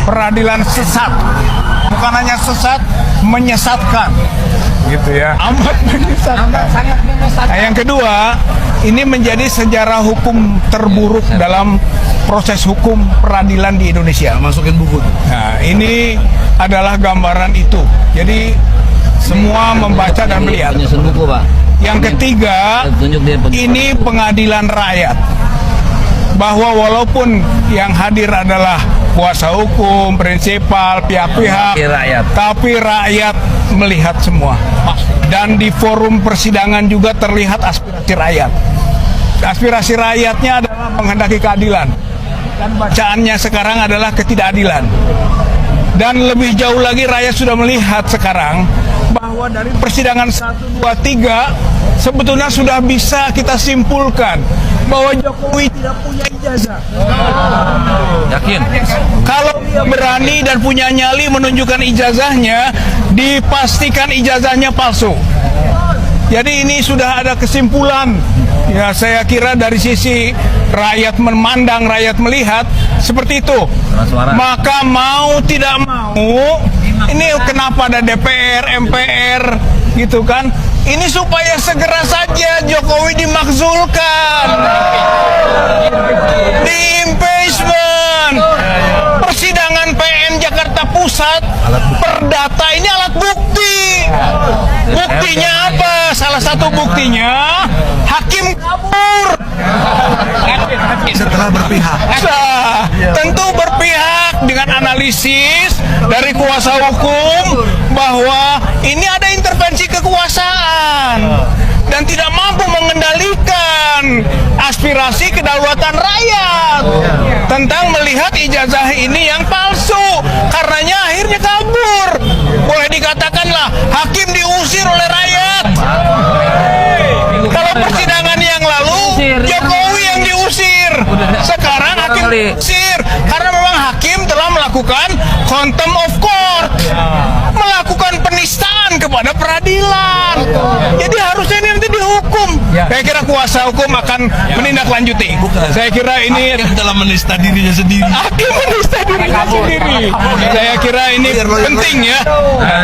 peradilan sesat. Bukan hanya sesat, menyesatkan. Gitu ya. Amat menyesatkan. Sangat menyesatkan. Nah, yang kedua, ini menjadi sejarah hukum terburuk dalam proses hukum peradilan di Indonesia. Masukin buku tuh. Nah, ini adalah gambaran itu. Jadi semua membaca dan melihat. Penyusun buku, Pak. Yang ketiga, ini pengadilan rakyat. Bahwa walaupun yang hadir adalah kuasa hukum, prinsipal, pihak-pihak, tapi rakyat melihat semua. Dan di forum persidangan juga terlihat aspirasi rakyat. Aspirasi rakyatnya adalah menghendaki keadilan. Dan bacaannya sekarang adalah ketidakadilan. Dan lebih jauh lagi rakyat sudah melihat sekarang bahwa dari persidangan 1, 2, 3 sebetulnya sudah bisa kita simpulkan bahwa Jokowi tidak punya ijazah. Yakin? Kalau dia berani dan punya nyali menunjukkan ijazahnya, dipastikan ijazahnya palsu. Jadi ini sudah ada kesimpulan. Ya, saya kira dari sisi rakyat memandang, rakyat melihat seperti itu. Maka mau tidak mau, ini kenapa ada DPR, MPR, gitu kan? Ini supaya segera saja Jokowi dimakzulkan, di impeachment. Persidangan PN Jakarta Pusat, perdata ini alat bukti. Buktinya apa? Salah satu buktinya hakim kabur. Setelah berpihak. Nah, tentu berpihak dengan analisis dari kuasa hukum bahwa ini ada intervensi kekuasaan dan tidak mampu mengendalikan aspirasi kedaulatan rakyat tentang melihat ijazah ini yang palsu, karenanya akhirnya kabur. Boleh dikatakanlah hakim diusir oleh rakyat. Kalau persidangan yang lalu Jokowi yang diusir, sekarang hakim diusir karena memang hakim telah melakukan contempt of court, melakukan penistaan kepada peradilan. Jadi harusnya ini nanti dihukum. Saya kira kuasa hukum akan menindaklanjuti. Saya kira ini telah menista dirinya sendiri. hakim menista dirinya sendiri. Saya kira ini penting ya.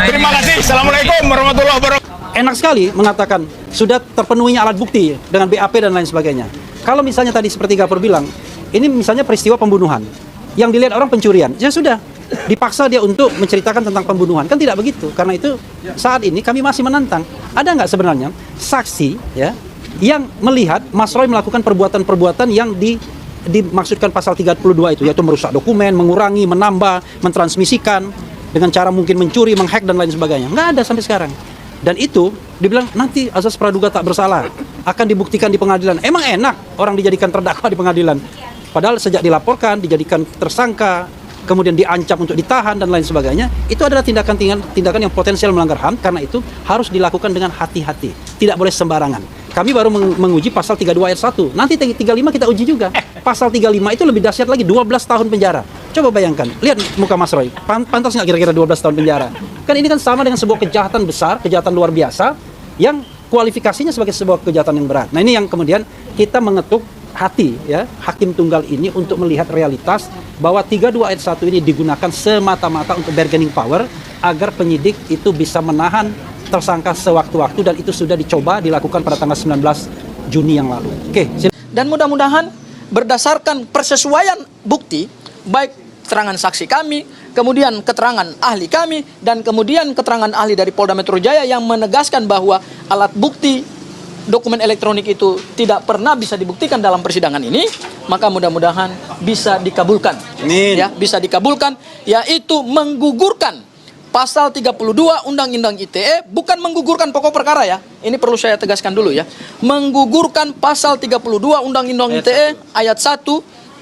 Terima kasih. Assalamualaikum warahmatullahi wabarakatuh. Enak sekali mengatakan sudah terpenuhinya alat bukti dengan BAP dan lain sebagainya. Kalau misalnya tadi seperti Gafur bilang, ini misalnya peristiwa pembunuhan, yang dilihat orang pencurian, ya sudah, dipaksa dia untuk menceritakan tentang pembunuhan. Kan tidak begitu, karena itu saat ini kami masih menantang. Ada nggak sebenarnya saksi ya yang melihat Mas Roy melakukan perbuatan-perbuatan yang dimaksudkan pasal 32 itu, yaitu merusak dokumen, mengurangi, menambah, mentransmisikan, dengan cara mungkin mencuri, menghack dan lain sebagainya. Nggak ada sampai sekarang. Dan itu dibilang nanti azas praduga tak bersalah akan dibuktikan di pengadilan. Emang enak orang dijadikan terdakwa di pengadilan, padahal sejak dilaporkan, dijadikan tersangka, kemudian diancam untuk ditahan dan lain sebagainya, itu adalah tindakan yang potensial melanggar HAM. Karena itu harus dilakukan dengan hati-hati, tidak boleh sembarangan. Kami baru menguji pasal 32 ayat 1. Nanti 35 kita uji juga. Pasal 35 itu lebih dahsyat lagi, 12 tahun penjara. Coba bayangkan, lihat muka Mas Roy, pantas nggak kira-kira 12 tahun penjara? Kan ini kan sama dengan sebuah kejahatan besar, kejahatan luar biasa, yang kualifikasinya sebagai sebuah kejahatan yang berat. Nah ini yang kemudian kita mengetuk hati ya hakim tunggal ini untuk melihat realitas bahwa 32 ayat 1 ini digunakan semata-mata untuk bargaining power agar penyidik itu bisa menahan tersangka sewaktu-waktu, dan itu sudah dicoba dilakukan pada tanggal 19 Juni yang lalu. Oke. Dan mudah-mudahan berdasarkan persesuaian bukti, baik keterangan saksi kami, kemudian keterangan ahli kami, dan kemudian keterangan ahli dari Polda Metro Jaya yang menegaskan bahwa alat bukti dokumen elektronik itu tidak pernah bisa dibuktikan dalam persidangan ini, maka mudah-mudahan bisa dikabulkan. Amin. Ya, bisa dikabulkan, yaitu menggugurkan pasal 32 Undang-Undang ITE, bukan menggugurkan pokok perkara ya. Ini perlu saya tegaskan dulu ya. Menggugurkan pasal 32 Undang-Undang ITE ayat 1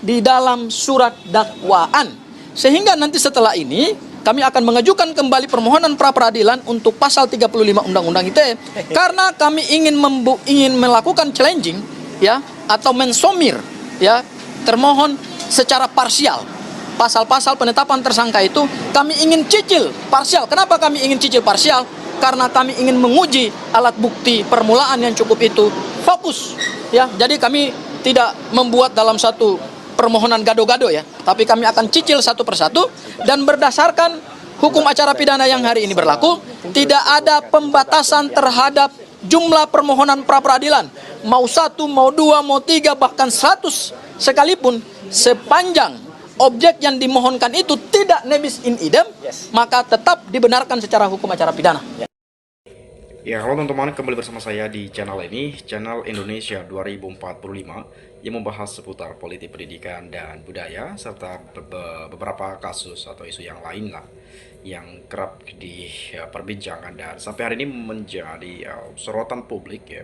di dalam surat dakwaan. Sehingga nanti setelah ini kami akan mengajukan kembali permohonan pra peradilan untuk pasal 35 Undang-Undang ITE karena kami ingin melakukan challenging ya atau mensomir ya termohon secara parsial. Pasal-pasal penetapan tersangka itu kami ingin cicil parsial. Kenapa kami ingin cicil parsial? Karena kami ingin menguji alat bukti permulaan yang cukup itu fokus ya. Jadi kami tidak membuat dalam satu permohonan gado-gado ya, tapi kami akan cicil satu persatu dan berdasarkan hukum acara pidana yang hari ini berlaku, tidak ada pembatasan terhadap jumlah permohonan pra-peradilan. Mau 1, mau 2, mau 3, bahkan 100 sekalipun, sepanjang objek yang dimohonkan itu tidak nebis in idem, maka tetap dibenarkan secara hukum acara pidana. Ya, halo teman-teman, kembali bersama saya di channel ini, channel Indonesia 2045, yang membahas seputar politik pendidikan dan budaya, serta beberapa kasus atau isu yang lain lah, yang kerap diperbincangkan dan sampai hari ini menjadi sorotan publik ya.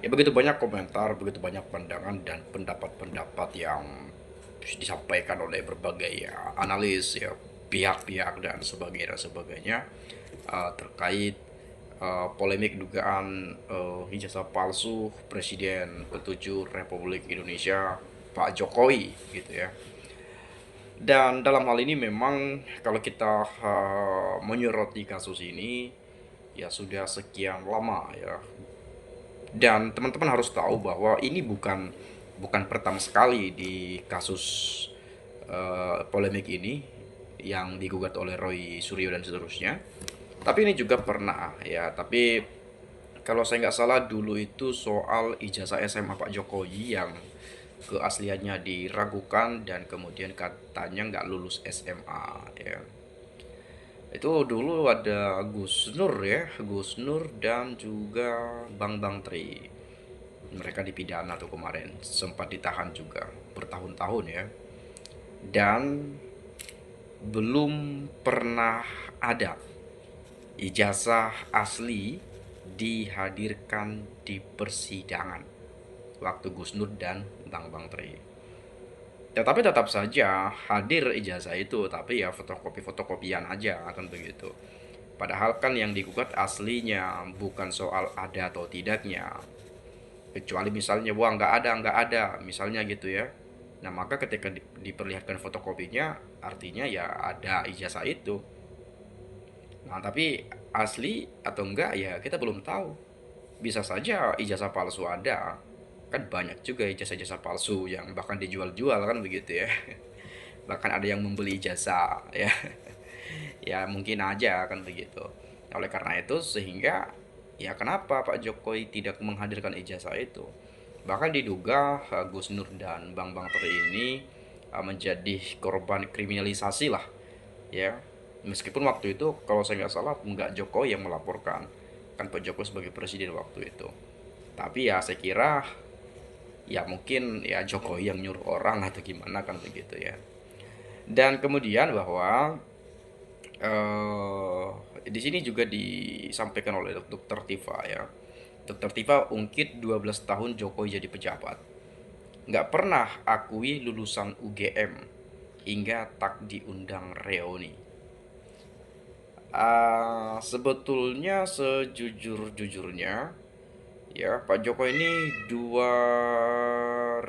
Ya, begitu banyak komentar, begitu banyak pandangan dan pendapat-pendapat yang disampaikan oleh berbagai analis ya, pihak-pihak dan sebagainya terkait polemik dugaan ijazah palsu Presiden ke-7 Republik Indonesia Pak Jokowi gitu ya. Dan dalam hal ini memang kalau kita menyoroti kasus ini ya sudah sekian lama ya. Dan teman-teman harus tahu bahwa ini bukan pertama sekali di kasus polemik ini yang digugat oleh Roy Suryo dan seterusnya. Tapi ini juga pernah ya, tapi kalau saya nggak salah dulu itu soal ijazah SMA Pak Jokowi yang keasliannya diragukan dan kemudian katanya nggak lulus SMA ya. Itu dulu ada Gus Nur ya, Gus Nur dan juga Bang Tri. Mereka dipidana tuh kemarin, sempat ditahan juga bertahun-tahun ya. Dan belum pernah ada ijazah asli dihadirkan di persidangan waktu Gus Nur dan Bang Tri. Tetapi tetap saja hadir ijazah itu, tapi ya fotokopian aja akan begitu. Padahal kan yang digugat aslinya bukan soal ada atau tidaknya, kecuali misalnya wah nggak ada misalnya gitu ya. Nah maka ketika diperlihatkan fotokopinya artinya ya ada ijazah itu. Nah tapi asli atau enggak ya kita belum tahu. Bisa saja ijazah palsu ada. Kan banyak juga ijazah-ijazah palsu yang bahkan dijual-jual kan begitu ya. Bahkan ada yang membeli ijazah ya. Ya mungkin aja kan begitu. Oleh karena itu sehingga ya kenapa Pak Jokowi tidak menghadirkan ijazah itu. Bahkan diduga Gus Nur dan Bang Tri ini menjadi korban kriminalisasi lah ya. Meskipun waktu itu kalau saya nggak salah nggak Jokowi yang melaporkan, kan Pak Jokowi sebagai presiden waktu itu. Tapi ya saya kira ya mungkin ya Jokowi yang nyuruh orang atau gimana kan begitu ya. Dan kemudian bahwa di sini juga disampaikan oleh Dr. Tifa ya. Dr. Tifa ungkit 12 tahun Jokowi jadi pejabat. Nggak pernah akui lulusan UGM hingga tak diundang reuni. Sebetulnya sejujur-jujurnya ya Pak Jokowi ini 2005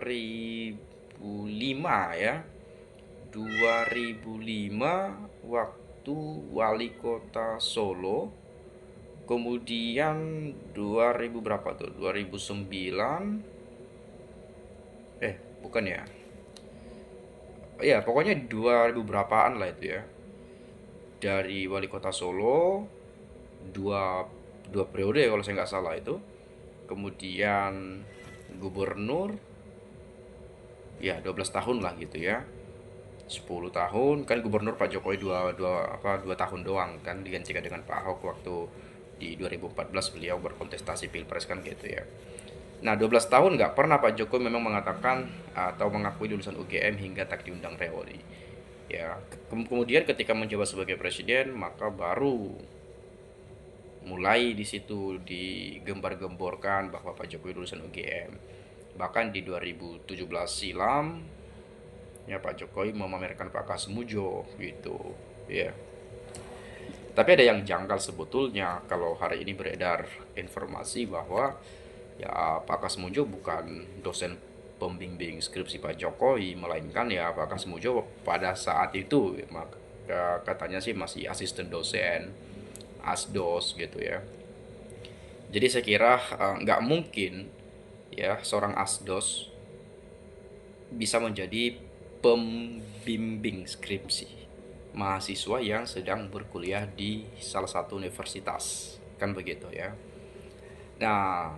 ya 2005 waktu wali kota Solo, kemudian 2000 berapa tuh 2009 bukan ya pokoknya 2000 berapaan lah itu ya. Dari wali kota Solo dua periode kalau saya nggak salah itu, kemudian gubernur ya 12 tahun lah gitu ya, 10 tahun kan gubernur Pak Jokowi 2 tahun doang kan, digantikan dengan Pak Ahok waktu di 2014 beliau berkontestasi pilpres kan gitu ya. Nah 12 tahun nggak pernah Pak Jokowi memang mengatakan atau mengakui lulusan UGM hingga tak diundang reuni. Ya, kemudian ketika menjabat sebagai presiden maka baru mulai di situ digembar-gemborkan bahwa Pak Jokowi lulusan UGM. Bahkan di 2017 silam ya Pak Jokowi memamerkan Pak Kasmujo gitu ya. Tapi ada yang janggal sebetulnya kalau hari ini beredar informasi bahwa ya Pak Kasmujo bukan dosen pembimbing skripsi Pak Jokowi, melainkan ya Pak Kasmujo pada saat itu katanya sih masih asisten dosen asdos gitu ya. Jadi saya kira nggak mungkin ya seorang asdos bisa menjadi pembimbing skripsi mahasiswa yang sedang berkuliah di salah satu universitas, kan begitu ya. Nah,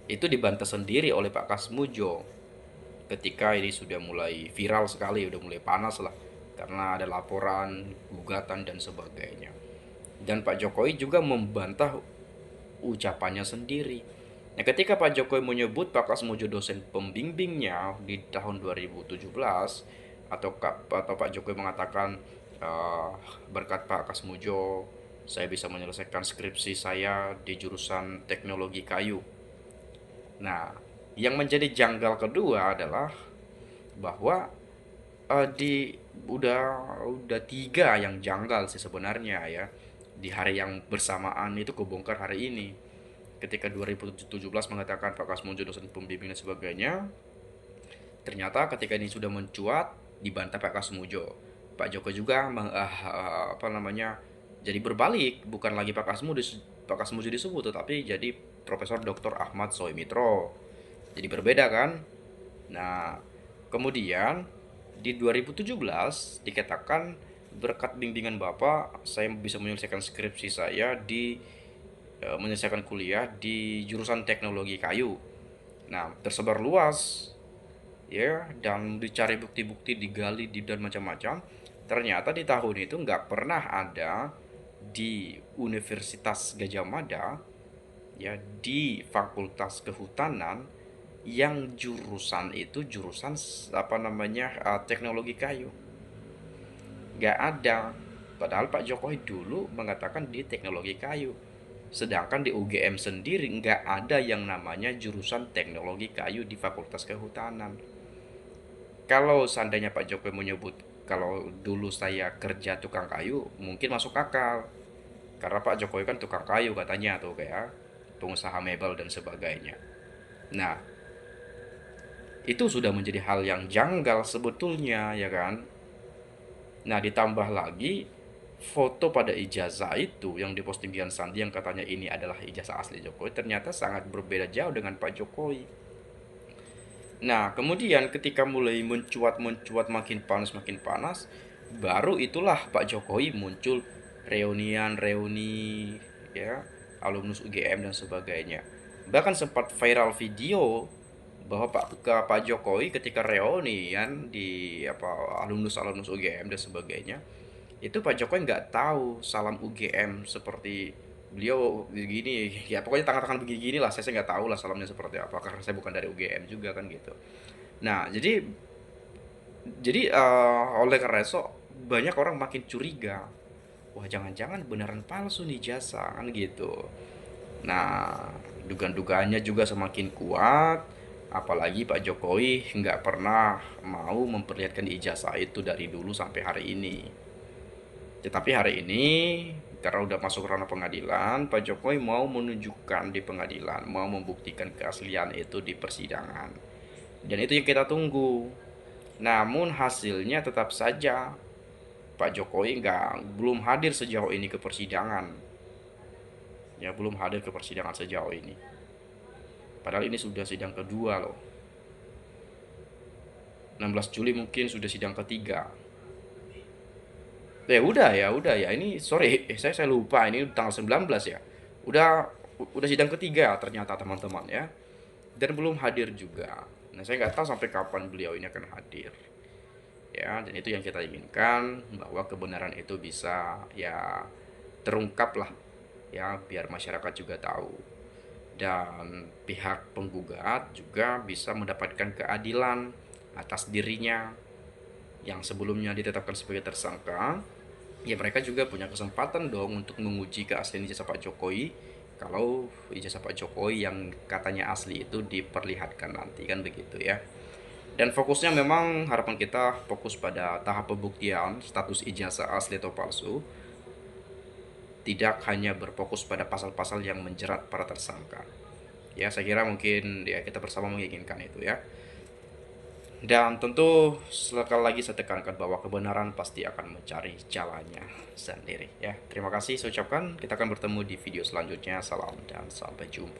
itu dibantah sendiri oleh Pak Kasmujo ketika ini sudah mulai viral sekali, udah mulai panas lah karena ada laporan, gugatan dan sebagainya. Dan Pak Jokowi juga membantah ucapannya sendiri. Nah, ketika Pak Jokowi menyebut Pak Kasmujo dosen pembimbingnya di tahun 2017, atau Pak Jokowi mengatakan berkat Pak Kasmujo saya bisa menyelesaikan skripsi saya di jurusan teknologi kayu. Nah, yang menjadi janggal kedua adalah bahwa udah 3 yang janggal sih sebenarnya ya. Di hari yang bersamaan itu kebongkar hari ini. Ketika 2017 mengatakan Pak Kasmujo dosen pembimbing dan sebagainya, ternyata ketika ini sudah mencuat dibantah Pak Kasmujo. Pak Jokowi juga jadi berbalik, bukan lagi Pak Kasmujo disebut, tetapi jadi Profesor Dr. Ahmad Soemitro. Jadi berbeda kan? Nah, kemudian di 2017 dikatakan berkat bimbingan Bapak saya bisa menyelesaikan skripsi saya menyelesaikan kuliah di jurusan teknologi kayu. Nah, tersebar luas ya, dan dicari bukti-bukti, digali dan macam-macam. Ternyata di tahun itu nggak pernah ada di Universitas Gajah Mada ya, di Fakultas Kehutanan yang jurusan itu teknologi kayu. Nggak ada. Padahal Pak Jokowi dulu mengatakan di teknologi kayu. Sedangkan di UGM sendiri nggak ada yang namanya jurusan teknologi kayu di Fakultas Kehutanan. Kalau seandainya Pak Jokowi menyebut kalau dulu saya kerja tukang kayu, mungkin masuk akal. Karena Pak Jokowi kan tukang kayu katanya tuh, kayak pengusaha mebel dan sebagainya. Nah, itu sudah menjadi hal yang janggal sebetulnya ya kan. Nah, ditambah lagi foto pada ijazah itu yang diposting Dian Sandi yang katanya ini adalah ijazah asli Jokowi, ternyata sangat berbeda jauh dengan Pak Jokowi. Nah, kemudian ketika mulai mencuat makin panas, baru itulah Pak Jokowi muncul reuni ya, alumnus UGM dan sebagainya. Bahkan sempat viral video bahwa Pak Jokowi ketika reunian di alumnus UGM dan sebagainya, itu Pak Jokowi nggak tahu salam UGM seperti beliau begini ya, pokoknya tangan-tangan begini lah, saya nggak tahu lah salamnya seperti apa karena saya bukan dari UGM juga kan gitu. Nah, jadi oleh karena itu banyak orang makin curiga, wah jangan-jangan beneran palsu nih jasa kan gitu. Nah, dugaan-dugaannya juga semakin kuat, apalagi Pak Jokowi nggak pernah mau memperlihatkan ijazah itu dari dulu sampai hari ini. Tetapi hari ini karena udah masuk ranah pengadilan, Pak Jokowi mau menunjukkan di pengadilan, mau membuktikan keaslian itu di persidangan. Dan itu yang kita tunggu. Namun hasilnya tetap saja Pak Jokowi belum hadir sejauh ini ke persidangan. Ya, belum hadir ke persidangan sejauh ini. Padahal ini sudah sidang kedua loh. 16 Juli mungkin sudah sidang ketiga. Udah ya. Ini sorry, saya lupa, ini tanggal 19 ya. Udah sidang ketiga ternyata teman-teman ya. Dan belum hadir juga. Nah, saya nggak tahu sampai kapan beliau ini akan hadir. Ya, dan itu yang kita inginkan, bahwa kebenaran itu bisa ya terungkap lah. Ya, biar masyarakat juga tahu. Dan pihak penggugat juga bisa mendapatkan keadilan atas dirinya yang sebelumnya ditetapkan sebagai tersangka. Ya, mereka juga punya kesempatan dong untuk menguji keaslian ijazah Pak Jokowi kalau ijazah Pak Jokowi yang katanya asli itu diperlihatkan nanti, kan begitu ya. Dan fokusnya memang harapan kita fokus pada tahap pembuktian status ijazah asli atau palsu, tidak hanya berfokus pada pasal-pasal yang menjerat para tersangka. Ya, saya kira mungkin ya kita bersama menginginkan itu ya. Dan tentu sekali lagi saya tekankan bahwa kebenaran pasti akan mencari jalannya sendiri ya. Terima kasih saya ucapkan, kita akan bertemu di video selanjutnya. Salam dan sampai jumpa.